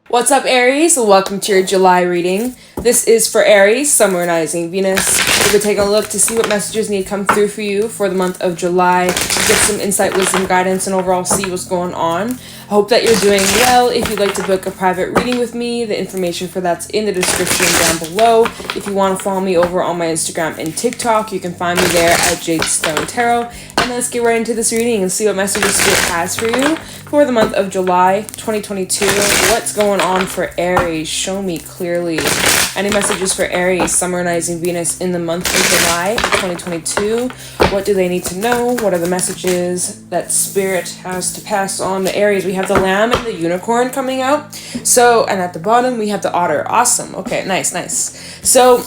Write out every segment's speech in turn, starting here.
What's up, Aries? Welcome to your July reading. This is for Aries, Sun, Moon, Rising, Venus. We'll be taking a look to see what messages need to come through for you for the month of July. Get some insight, wisdom, guidance, and overall see what's going on. I hope that you're doing well. If you'd like to book a private reading with me, the information for that's in the description down below. If you want to follow me over on my Instagram and TikTok, you can find me there at JadeStoneTarot. And let's get right into this reading and see what messages Spirit has for you for the month of July 2022. What's going on for Aries? Show me clearly. Any messages for Aries, Sun, Rising, Venus in the month of July 2022? What do they need to know? What are the messages that Spirit has to pass on to Aries? We have the Lamb and the Unicorn coming out. So, and at the bottom we have the Otter. Awesome. Okay, nice. So,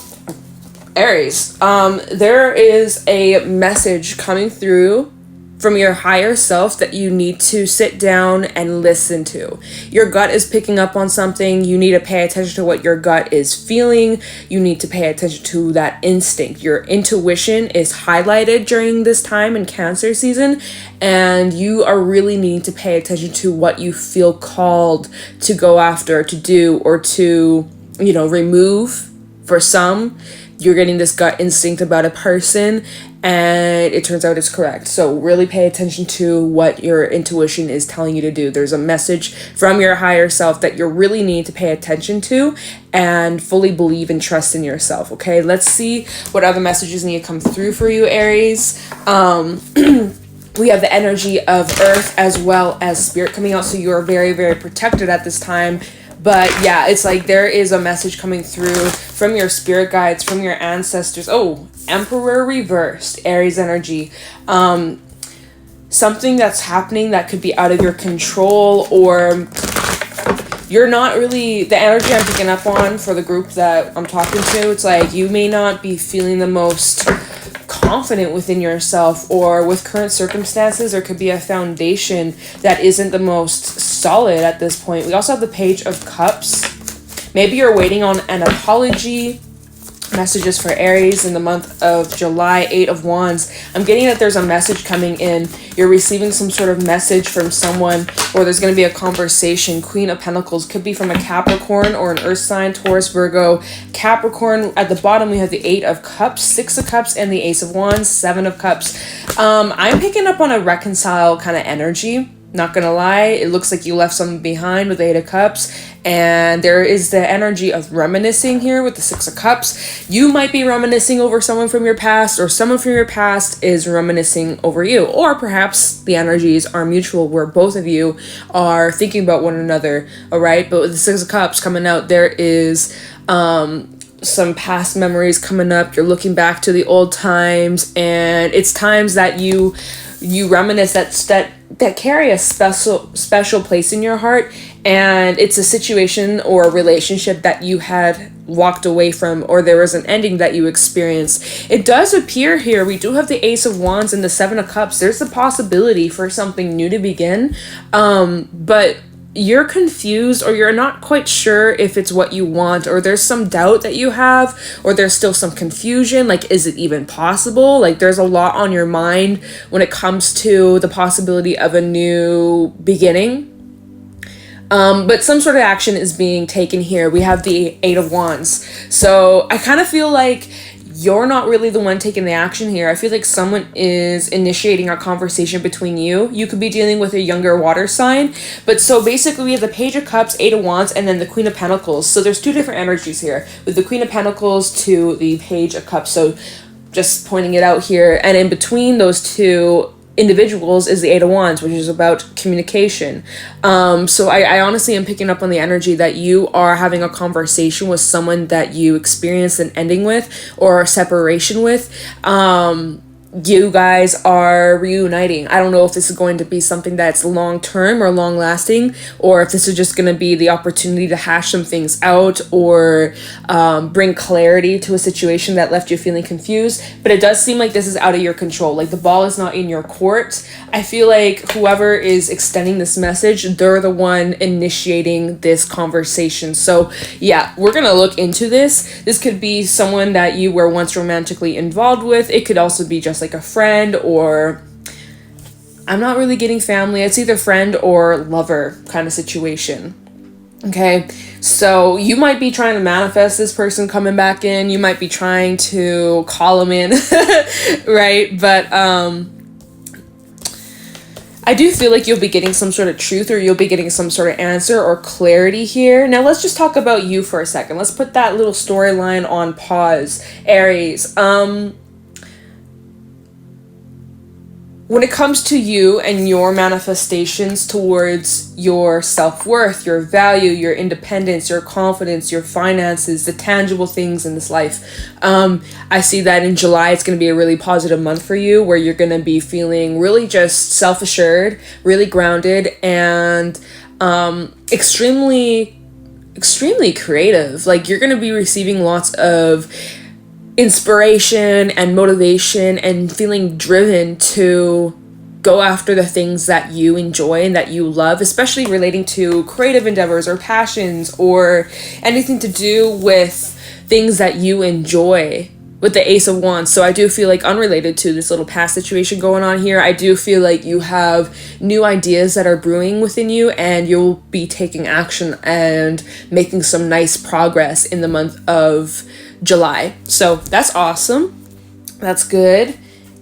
Aries, there is a message coming through from your higher self that you need to sit down and listen to. Your gut is picking up on something. You need to pay attention to what your gut is feeling. You need to pay attention to that instinct. Your intuition is highlighted during this time in Cancer season, and you are really needing to pay attention to what you feel called to go after, to do, or to, remove. For some, you're getting this gut instinct about a person and it turns out it's correct. So really pay attention to what your intuition is telling you to do. There's a message from your higher self that you really need to pay attention to and fully believe and trust in yourself. Okay, let's see what other messages need to come through for you, Aries. We have the energy of Earth as well as Spirit coming out. So you are very, very protected at this time. But yeah, it's like there is a message coming through from your spirit guides, from your ancestors. Oh, Emperor reversed, Aries energy. Something that's happening that could be out of your control, or you're not really, the energy I'm picking up on for the group that I'm talking to, it's like you may not be feeling the most confident within yourself, or with current circumstances there could be a foundation that isn't the most solid at this point. We also have the Page of Cups. Maybe you're waiting on an apology. Messages for Aries in the month of July. 8 of Wands. I'm getting that there's a message coming in. You're receiving some sort of message from someone, or there's going to be a conversation. Queen of Pentacles could be from a Capricorn or an Earth sign, Taurus, Virgo, Capricorn. At the bottom we have the 8 of Cups, 6 of Cups, and the Ace of Wands, 7 of Cups. I'm picking up on a reconcile kind of energy. Not gonna lie, it looks like you left something behind with the 8 of Cups, and there is the energy of reminiscing here with the 6 of Cups. You might be reminiscing over someone from your past, or someone from your past is reminiscing over you, or perhaps the energies are mutual where both of you are thinking about one another. All right, but with the 6 of Cups coming out, there is some past memories coming up. You're looking back to the old times, and it's times that you reminisce that carry a special place in your heart, and it's a situation or a relationship that you had walked away from, or there was an ending that you experienced. It does appear here we do have the Ace of Wands and the 7 of Cups. There's the possibility for something new to begin, but you're confused, or you're not quite sure if it's what you want, or there's some doubt that you have, or there's still some confusion, like is it even possible? Like there's a lot on your mind when it comes to the possibility of a new beginning. But some sort of action is being taken here. We have the 8 of Wands. So I kind of feel like you're not really the one taking the action here. I feel like someone is initiating a conversation between you. You could be dealing with a younger water sign. But so basically we have the Page of Cups, 8 of Wands, and then the Queen of Pentacles. So there's two different energies here, with the Queen of Pentacles to the Page of Cups. So just pointing it out here. And in between those two individuals is the 8 of Wands, which is about communication. So I honestly am picking up on the energy that you are having a conversation with someone that you experienced an ending with, or a separation with. You guys are reuniting. I don't know if this is going to be something that's long term or long lasting, or if this is just going to be the opportunity to hash some things out, or bring clarity to a situation that left you feeling confused. But it does seem like this is out of your control. Like the ball is not in your court. I feel like whoever is extending this message, they're the one initiating this conversation. So yeah, we're going to look into this. This could be someone that you were once romantically involved with. It could also be just like a friend, or I'm not really getting family. It's either friend or lover kind of situation. Okay, so you might be trying to manifest this person coming back in. You might be trying to call them in, right? But I do feel like you'll be getting some sort of truth, or you'll be getting some sort of answer or clarity here. Now let's just talk about you for a second. Let's put that little storyline on pause, Aries. When it comes to you and your manifestations towards your self-worth, your value, your independence, your confidence, your finances, the tangible things in this life, I see that in July it's going to be a really positive month for you, where you're going to be feeling really just self-assured, really grounded, and extremely creative. Like, you're going to be receiving lots of inspiration and motivation and feeling driven to go after the things that you enjoy and that you love, especially relating to creative endeavors or passions or anything to do with things that you enjoy, with the Ace of Wands. So I do feel like, unrelated to this little past situation going on here, I do feel like you have new ideas that are brewing within you, and you'll be taking action and making some nice progress in the month of July. So that's awesome. That's good.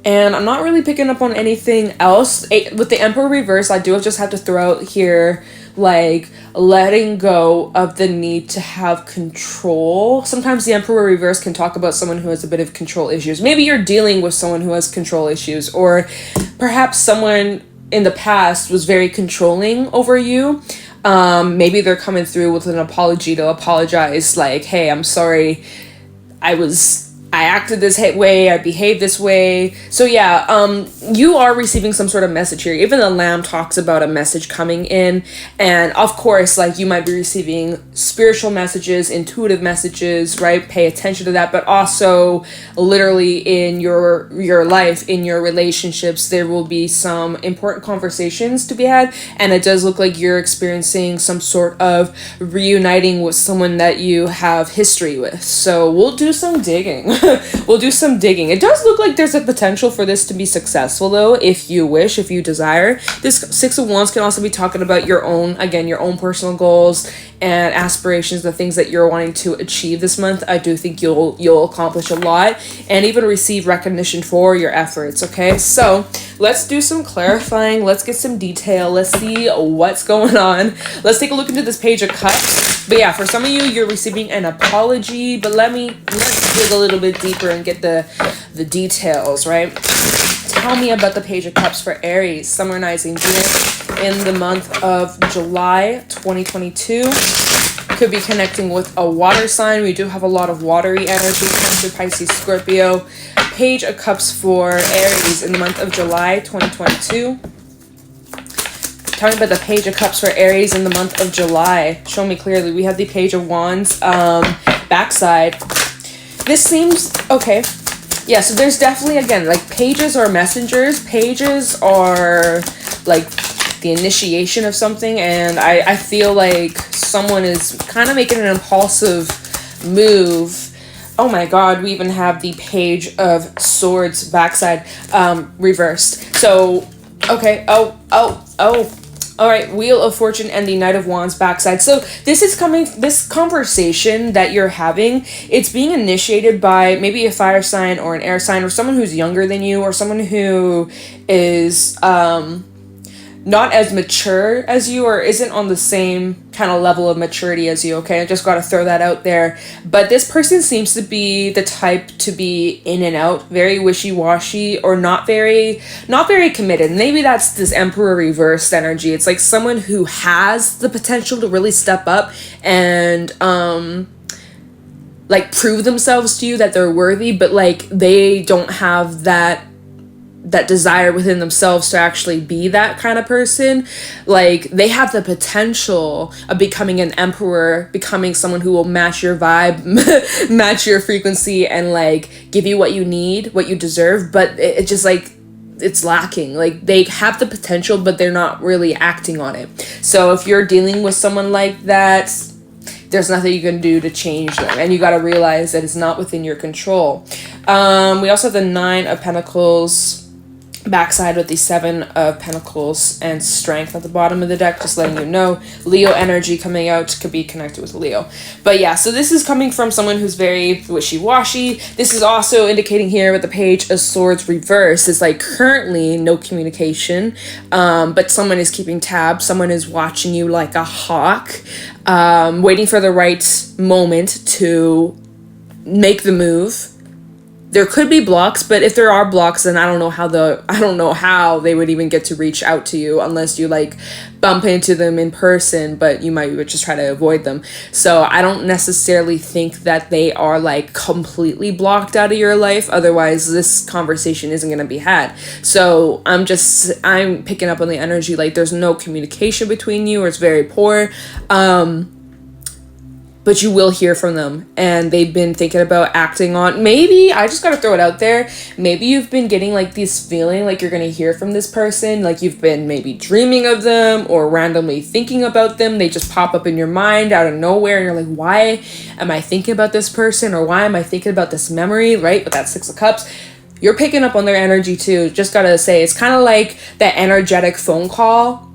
And I'm not really picking up on anything else. With the Emperor reverse, I do just have to throw out here, like, letting go of the need to have control. Sometimes the Emperor reverse can talk about someone who has a bit of control issues. Maybe you're dealing with someone who has control issues, or perhaps someone in the past was very controlling over you. Maybe they're coming through with an apology to apologize, like, hey, I'm sorry, I acted this way, I behaved this way. So yeah, you are receiving some sort of message here. Even the Lamb talks about a message coming in. And of course, like, you might be receiving spiritual messages, intuitive messages, right? Pay attention to that. But also, literally in your life, in your relationships, there will be some important conversations to be had. And it does look like you're experiencing some sort of reuniting with someone that you have history with. So we'll do some digging. We'll do some digging. It does look like there's a potential for this to be successful, though, if you wish, if you desire. This Six of Wands can also be talking about your own personal goals and aspirations, the things that you're wanting to achieve this month. I do think you'll accomplish a lot and even receive recognition for your efforts, okay? So let's do some clarifying. Let's get some detail. Let's see what's going on. Let's take a look into this Page of Cups. But yeah, for some of you, you're receiving an apology, but let's dig a little bit deeper and get the details, right? Tell me about the Page of Cups for Aries, Summer Rising Venus in the month of July 2022. Could be connecting with a water sign. We do have a lot of watery energy, Cancer, Pisces, Scorpio. Page of Cups for Aries in the month of July 2022. Tell me about the Page of Cups for Aries in the month of July. Show me clearly. We have the Page of Wands backside. This seems okay. Yeah, so there's definitely, again, like, pages are messengers. Pages are like the initiation of something, and I feel like someone is kind of making an impulsive move. Oh my god, we even have the Page of Swords backside reversed. So okay, all right, Wheel of Fortune and the Knight of Wands backside. So this conversation that you're having, it's being initiated by maybe a fire sign or an air sign, or someone who's younger than you, or someone who is not as mature as you, or isn't on the same kind of level of maturity as you, okay? I just got to throw that out there. But this person seems to be the type to be in and out, very wishy-washy, or not very committed. Maybe that's this Emperor reversed energy. It's like someone who has the potential to really step up and like prove themselves to you that they're worthy, but like they don't have that desire within themselves to actually be that kind of person. Like, they have the potential of becoming an emperor, becoming someone who will match your vibe, match your frequency, and like give you what you need, what you deserve, but it just like, it's lacking. Like, they have the potential, but they're not really acting on it. So if you're dealing with someone like that, there's nothing you can do to change them, and you got to realize that it's not within your control. We also have the Nine of Pentacles backside with the 7 of Pentacles and Strength at the bottom of the deck, just letting you know. Leo energy coming out, could be connected with Leo. But yeah, so this is coming from someone who's very wishy-washy. This is also indicating here with the Page of Swords reverse is like currently no communication, but someone is keeping tabs. Someone is watching you like a hawk, waiting for the right moment to make the move. There could be blocks, but if there are blocks, then I don't know how they would even get to reach out to you unless you like bump into them in person, but you might just try to avoid them. So I don't necessarily think that they are like completely blocked out of your life. Otherwise, this conversation isn't going to be had. So I'm picking up on the energy like there's no communication between you, or it's very poor. But you will hear from them, and they've been thinking about acting on, maybe, I just gotta throw it out there, maybe you've been getting like this feeling like you're gonna hear from this person, like you've been maybe dreaming of them or randomly thinking about them. They just pop up in your mind out of nowhere, and you're like, why am I thinking about this person, or why am I thinking about this memory, right? With that 6 of Cups, you're picking up on their energy too. Just gotta say, it's kind of like that energetic phone call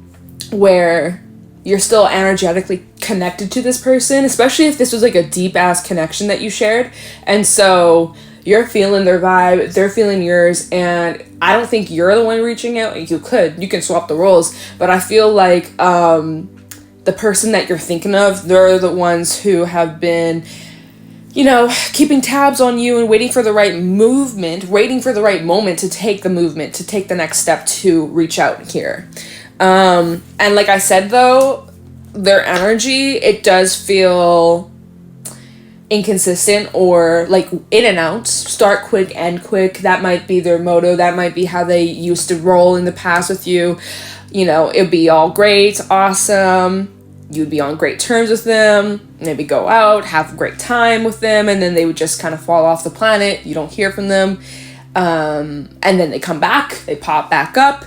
where you're still energetically connected to this person, especially if this was like a deep ass connection that you shared. And so you're feeling their vibe, they're feeling yours, and I don't think you're the one reaching out. You can swap the roles, but I feel like the person that you're thinking of, they're the ones who have been, you know, keeping tabs on you and waiting for the right movement, waiting for the right moment to take the movement, to take the next step to reach out here. And like I said, though, their energy, it does feel inconsistent or like in and out, start quick, end quick. That might be their motto. That might be how they used to roll in the past with you. You know, it'd be all great, awesome. You'd be on great terms with them, maybe go out, have a great time with them, and then they would just kind of fall off the planet. You don't hear from them. And then they come back, they pop back up,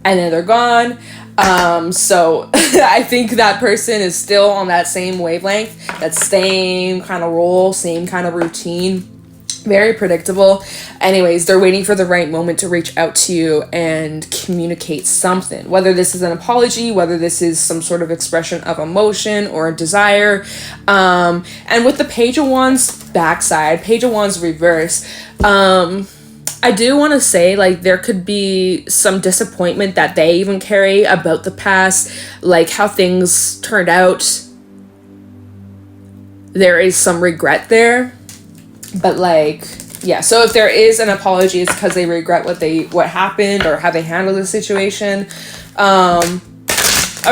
and then they're gone. So I think that person is still on that same wavelength, that same kind of role, same kind of routine, very predictable. Anyways, they're waiting for the right moment to reach out to you and communicate something, whether this is an apology, whether this is some sort of expression of emotion or desire. And with the Page of Wands backside, Page of Wands reverse, I do want to say, like, there could be some disappointment that they even carry about the past, like how things turned out. There is some regret there, but like, yeah. So if there is an apology, it's because they regret what happened or how they handled the situation. All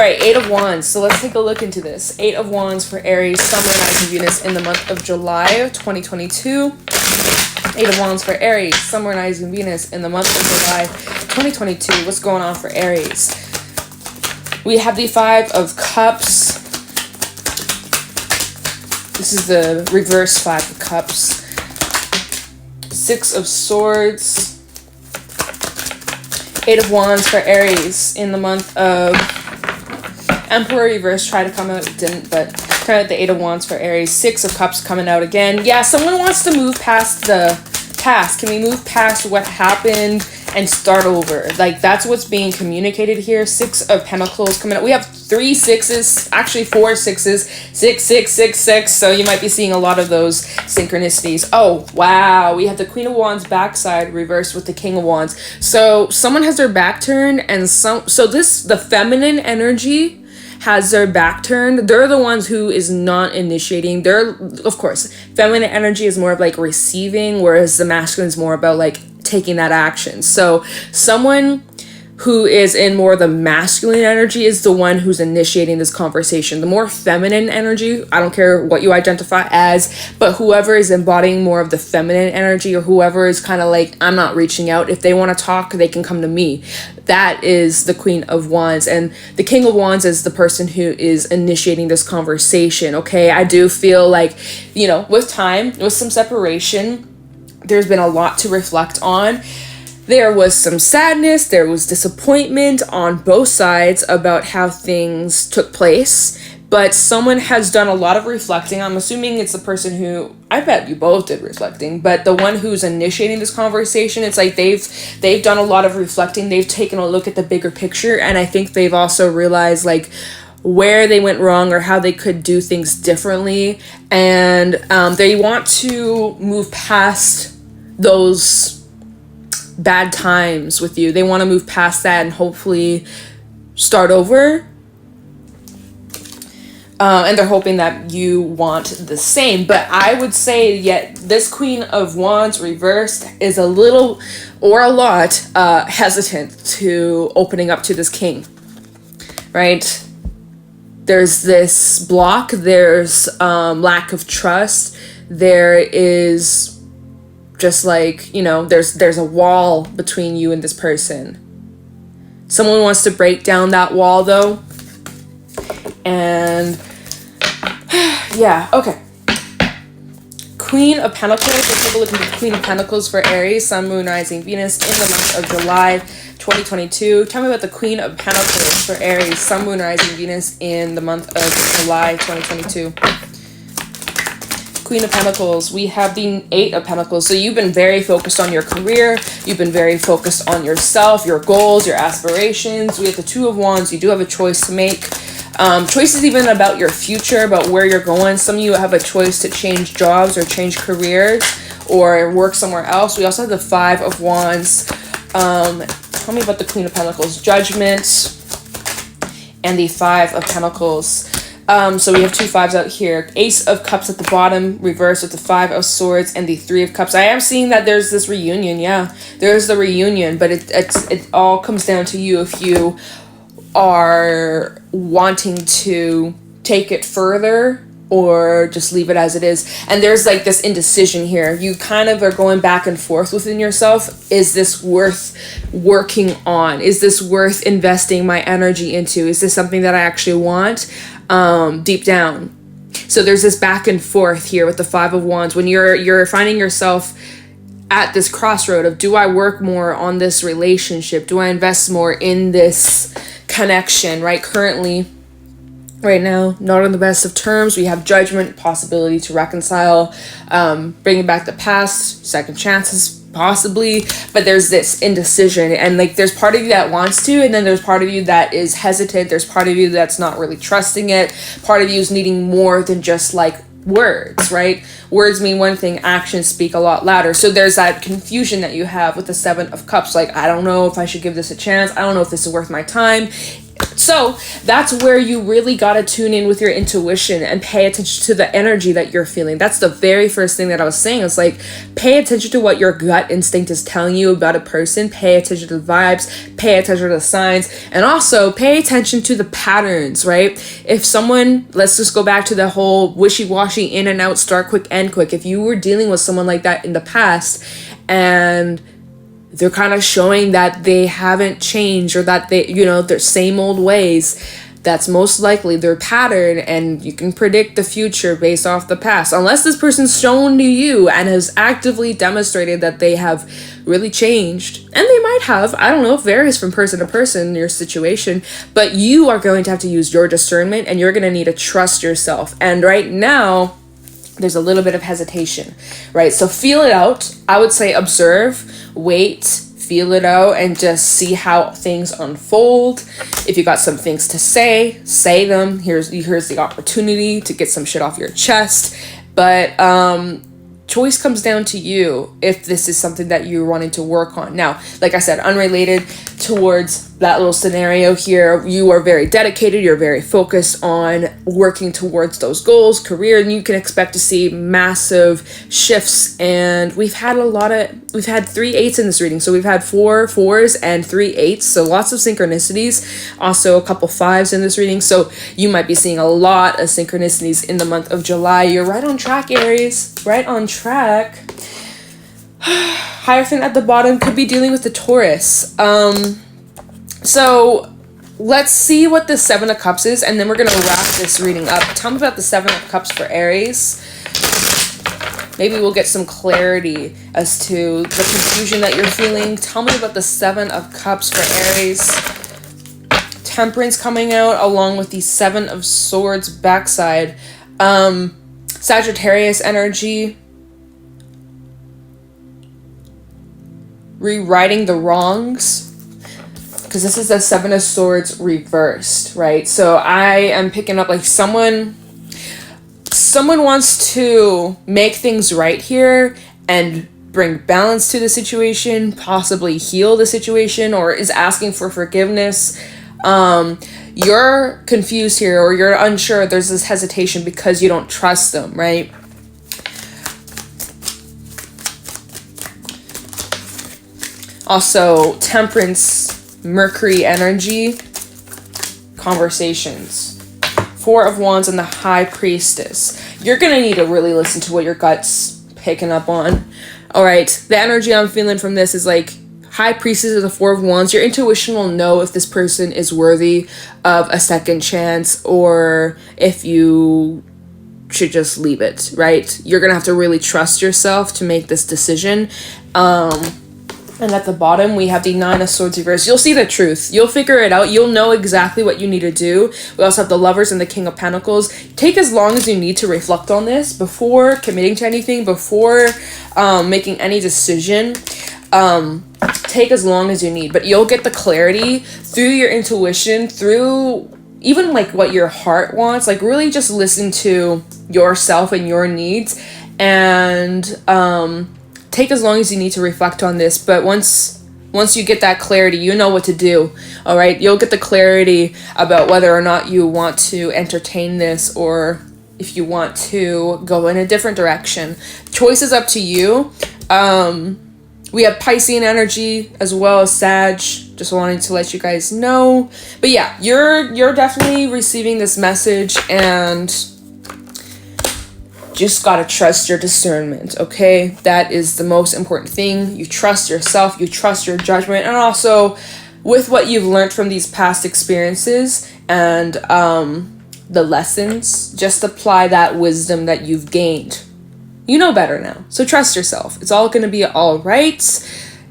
right, 8 of Wands. So let's take a look into this. 8 of Wands for Aries, Sun, Moon, Rising, Venus in the month of July of 2022. 8 of Wands for Aries, Sun, Moon, Rising, Venus in the month of July 2022. What's going on for Aries? We have the 5 of Cups. This is the reverse 5 of Cups. 6 of Swords. 8 of Wands for Aries in the month of Emperor reverse. Tried to come out, it didn't, but kind of the 8 of Wands for Aries. 6 of Cups coming out again. Yeah, someone wants to move past the past. Can we move past what happened and start over? Like, that's what's being communicated here. 6 of Pentacles coming out. We have 3 6s, actually 4 6s. 6 6 6 6. So you might be seeing a lot of those synchronicities. Oh wow, we have the Queen of Wands backside reversed with the King of Wands. So someone has their back turned, and the feminine energy has their back turned. They're the ones who is not initiating. They're, of course, feminine energy is more of like receiving, whereas the masculine is more about like taking that action. So someone who is in more of the masculine energy is the one who's initiating this conversation. The more feminine energy, I don't care what you identify as, but whoever is embodying more of the feminine energy, or whoever is kind of like, I'm not reaching out. If they want to talk, they can come to me. That is the Queen of Wands. And the King of Wands is the person who is initiating this conversation. Okay, I do feel like, you know, with time, with some separation, there's been a lot to reflect on. There was some sadness, there was disappointment on both sides about how things took place. but someone has done a lot of reflecting. I'm assuming it's the person who, I bet you both did reflecting, but the one who's initiating this conversation, it's like they've done a lot of reflecting. They've taken a look at the bigger picture, and I think they've also realized like where they went wrong or how they could do things differently, and they want to move past those bad times with you. They want to move past that and hopefully start over. And they're hoping that you want the same. But I would say yet this Queen of Wands reversed is a little or a lot hesitant to opening up to this king, right? There's this block, there's lack of trust, there is just like, you know, there's a wall between you and this person. Someone wants to break down that wall though. And yeah, okay. Queen of Pentacles. Let's take a look at the Queen of Pentacles for Aries, Sun, Moon, Rising, Venus in the month of July 2022. Tell me about the Queen of Pentacles for Aries, Sun, Moon, Rising, Venus in the month of July 2022. Queen of Pentacles, we have the Eight of Pentacles. So you've been very focused on your career. You've been very focused on yourself, your goals, your aspirations. We have the Two of Wands. You do have a choice to make. Choices even about your future, about where you're going. Some of you have a choice to change jobs or change careers or work somewhere else. We also have the Five of Wands. Tell me about the Queen of Pentacles, Judgment, and the Five of Pentacles. So we have two fives out here. Ace of Cups at the bottom, reversed with the Five of Swords and the Three of Cups. I am seeing that there's this reunion. Yeah, there's the reunion, but it all comes down to you if you are wanting to take it further or just leave it as it is. And there's like this indecision here. You kind of are going back and forth within yourself. Is this worth working on? Is this worth investing my energy into? Is this something that I actually want deep down? So there's this back and forth here with the Five of Wands. When you're finding yourself at this crossroad of, do I work more on this relationship? Do I invest more in this connection, right? Currently, right now, not on the best of terms. We have Judgment, possibility to reconcile, bringing back the past, second chances, possibly, but there's this indecision, and like there's part of you that wants to, and then there's part of you that is hesitant. There's part of you that's not really trusting it. Part of you is needing more than just like words, right? Words mean one thing, actions speak a lot louder. So there's that confusion that you have with the Seven of Cups. Like, I don't know if I should give this a chance. I don't know if this is worth my time. So that's where you really got to tune in with your intuition and pay attention to the energy that you're feeling. That's the very first thing that I was saying. It's like, pay attention to what your gut instinct is telling you about a person. Pay attention to the vibes, pay attention to the signs, and also pay attention to the patterns, right? If someone, let's just go back to the whole wishy-washy, in and out, start quick, end quick. If you were dealing with someone like that in the past and they're kind of showing that they haven't changed, or that they, you know, their same old ways, that's most likely their pattern, and you can predict the future based off the past. Unless this person's shown to you and has actively demonstrated that they have really changed, and they might have, I don't know, it varies from person to person, your situation, but you are going to have to use your discernment, and you're going to need to trust yourself. And right now, there's a little bit of hesitation, right? So feel it out. I would say observe, wait, feel it out, and just see how things unfold. If you got some things to say them. Here's the opportunity to get some shit off your chest. But choice comes down to you if this is something that you're wanting to work on. Now, like I said, unrelated towards that little scenario here, you are very dedicated, you're very focused on working towards those goals, career, and you can expect to see massive shifts. And we've had 3 8s in this reading. So we've had 4 4s and 3 8s. So lots of synchronicities. Also a couple 5s in this reading. So you might be seeing a lot of synchronicities in the month of July. You're right on track, Aries. Right on track. Hierophant at the bottom could be dealing with the Taurus. So let's see what the Seven of Cups is, and then we're going to wrap this reading up. Tell me about the Seven of Cups for Aries. Maybe we'll get some clarity as to the confusion that you're feeling. Tell me about the Seven of Cups for Aries. Temperance coming out along with the Seven of Swords backside. Sagittarius energy. Rewriting the wrongs. Because this is the Seven of Swords reversed, right? So I am picking up like someone wants to make things right here and bring balance to the situation, possibly heal the situation, or is asking for forgiveness. You're confused here, or you're unsure. There's this hesitation because you don't trust them, right? Also, Temperance, Mercury energy, conversations. Four of Wands and the High Priestess. You're gonna need to really listen to what your gut's picking up on. All right, the energy I'm feeling from this is like High Priestess of the Four of Wands. Your intuition will know if this person is worthy of a second chance or if you should just leave it, right? You're gonna have to really trust yourself to make this decision. And at the bottom, we have the Nine of Swords reversed. You'll see the truth. You'll figure it out. You'll know exactly what you need to do. We also have the Lovers and the King of Pentacles. Take as long as you need to reflect on this before committing to anything, before making any decision. Take as long as you need. But you'll get the clarity through your intuition, through even like what your heart wants. Like really just listen to yourself and your needs. And take as long as you need to reflect on this, but once you get that clarity, you know what to do. All right, you'll get the clarity about whether or not you want to entertain this or if you want to go in a different direction. Choice is up to you. We have Piscean energy as well as Sag. Just wanting to let you guys know. But yeah, you're definitely receiving this message, and just gotta trust your discernment, okay? That is the most important thing. You trust yourself, you trust your judgment, and also with what you've learned from these past experiences and the lessons, just apply that wisdom that you've gained. You know better now, so trust yourself. It's all gonna be all right,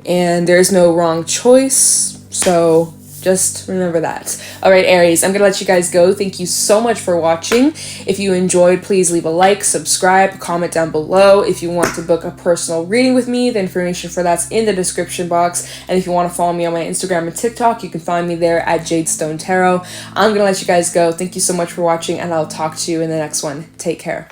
and there's no wrong choice, so just remember that. All right, Aries, I'm going to let you guys go. Thank you so much for watching. If you enjoyed, please leave a like, subscribe, comment down below. If you want to book a personal reading with me, the information for that's in the description box. And if you want to follow me on my Instagram and TikTok, you can find me there at JadeStoneTarot. I'm going to let you guys go. Thank you so much for watching, and I'll talk to you in the next one. Take care.